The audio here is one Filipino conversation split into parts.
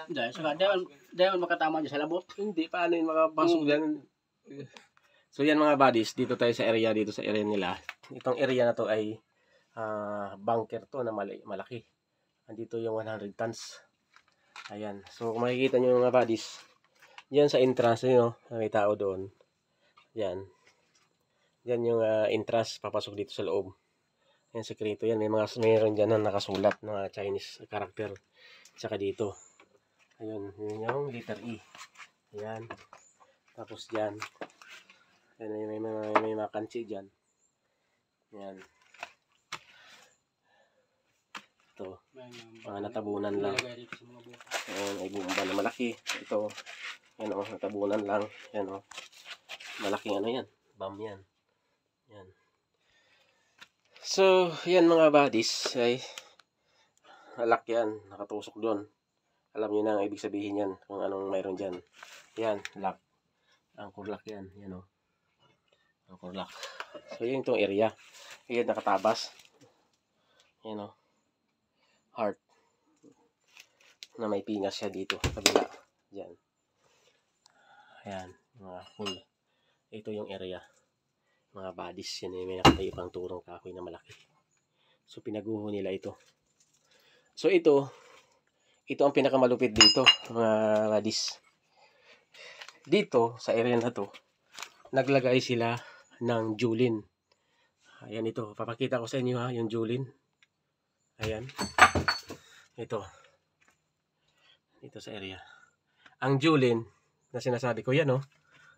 Hindi, saka dahil makatama dyan sa labot. Hindi, paano yung makapasok dyan? So yan mga buddies, dito tayo sa area nila. Itong area na to ay bunker to na malaki. Andito yung 100 tons. Ayan. So kung makikita nyo mga buddies, yan sa entrance nyo, may tao doon. Yan. Yan yung entrance, papasok dito sa loob. Yan, sekreto yan. Mayroon dyan na nakasulat na Chinese character. Tsaka dito. Ayun, yun yung letter E. Ayan. Tapos dyan. Yan, may mga kanchi dyan. Yan. Ito. Mga natabunan lang. Ayan, ay bumba na malaki. Ito. Yan o, natabunan lang. Yan o. Malaking ano yan. Bam yan. Yan. So, yan mga buddies, ay lock yan, nakatusok doon. Alam niyo na ang ibig sabihin yan, kung anong mayroon dyan. Yan, lock. Anchor lock yan, yan o. Anchor lock. So, yun itong area. Ayan, nakatabas. Yan o. Heart. Na may pingas siya dito, kabila. Yan. Ayan, mga full. Ito yung area. Mga buddies, yan may nakatayo pang turong kahoy na malaki. So pinaguho nila ito. So ito ang pinakamalupit dito mga buddies. Dito sa area na to, naglagay sila ng julin. Ayan ito, papakita ko sa inyo ha, yung julin. Ayan. Ito sa area. Ang julin na sinasabi ko yan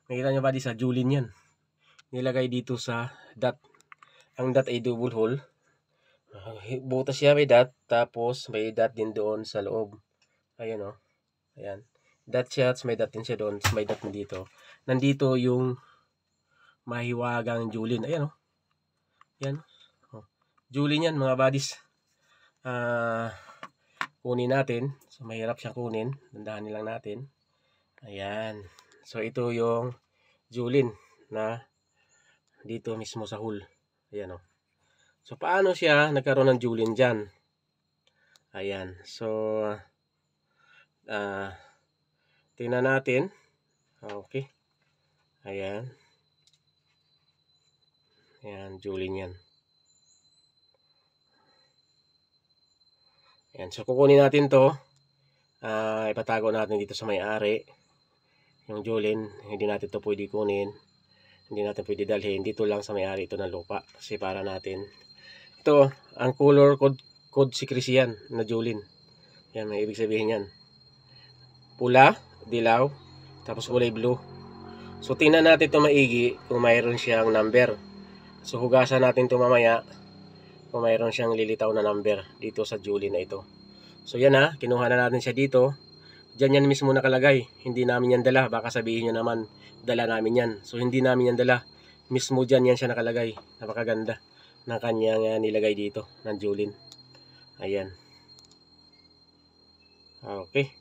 nakita nyo buddies sa julin yan. Nilagay dito sa dot. Ang dot ay double hole. Butas siya may dot. Tapos may dot din doon sa loob. Ayan Ayan. Dot siya. May dot din siya doon. May dot din dito. Nandito yung mahiwagang julin. Ayan Ayan. Julin yan mga buddies. Kunin natin. So mahirap siyang kunin. Dandahanin lang natin. Ayan. So ito yung julin na dito mismo sa hull. Ayan So paano siya nagkaroon ng julin dyan? Ayan. So tingnan natin. Okay. Ayan. Ayan, julin yan. Ayan. So kukunin natin to. Ipatago natin dito sa may-ari. Yung julin, hindi natin to pwede kunin. Hindi natin pwede dalhin. Dito lang sa may-ari ito ng lupa. Kasi para natin. Ito, ang color code secrecy yan na julin. Yan, may ibig sabihin yan. Pula, dilaw, tapos kulay blue. So, tingnan natin ito maigi kung mayroon siyang number. So, hugasan natin ito mamaya kung mayroon siyang lilitaw na number dito sa julin na ito. So, yan kinuha na natin siya dito. Diyan yan mismo nakalagay. Hindi namin yan dala. Baka sabihin nyo naman, dala namin yan. So, hindi namin yan dala. Mismo dyan yan siya nakalagay. Napakaganda ng kanyang nilagay dito ng julin. Ayan. Okay.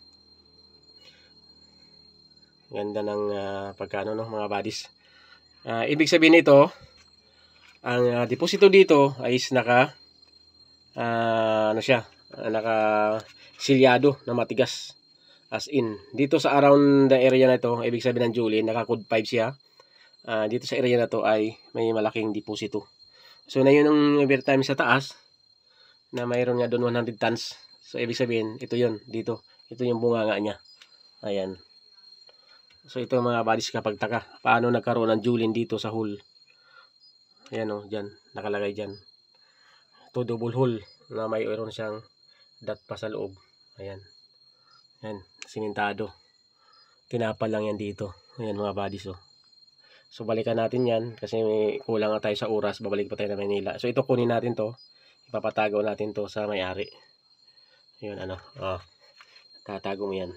Ganda ng pagkano mga buddies. Ibig sabihin nito, ang deposito dito ay naka silyado na matigas. As in, dito sa around the area na ito, ibig sabihin ng julin, naka-code 5 siya. Dito sa area na to ay may malaking deposito. So, na yun ang overtime sa taas, na mayroon nga doon 100 tons. So, ibig sabihin, ito yun, dito. Ito yung bunganga niya. Ayan. So, ito mga buddies kapag taka. Paano nagkaroon ng julin dito sa hull? Ayan dyan, nakalagay dyan. Ito double hull, na mayroon siyang dot pa sa loob. Ayan. Yan, simintado. Tinapal lang yan dito. Ayan mga buddies So balikan natin yan kasi may kulang na tayo sa oras. Babalik pa tayo na Manila. So ito kunin natin to. Ipapatago natin to sa may-ari. Yun tatago mo yan.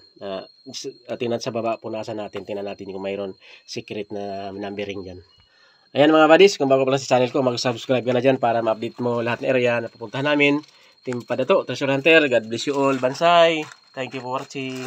Tingnan sa baba, punasan natin. Tingnan natin kung mayroon secret na numbering dyan. Ayan mga buddies, kung bago pala sa channel ko, mag-subscribe ka na dyan para ma-update mo lahat ng area na pupuntahan namin. Team Padato, Treasure Hunter, God bless you all, Bansay. Thank you for watching.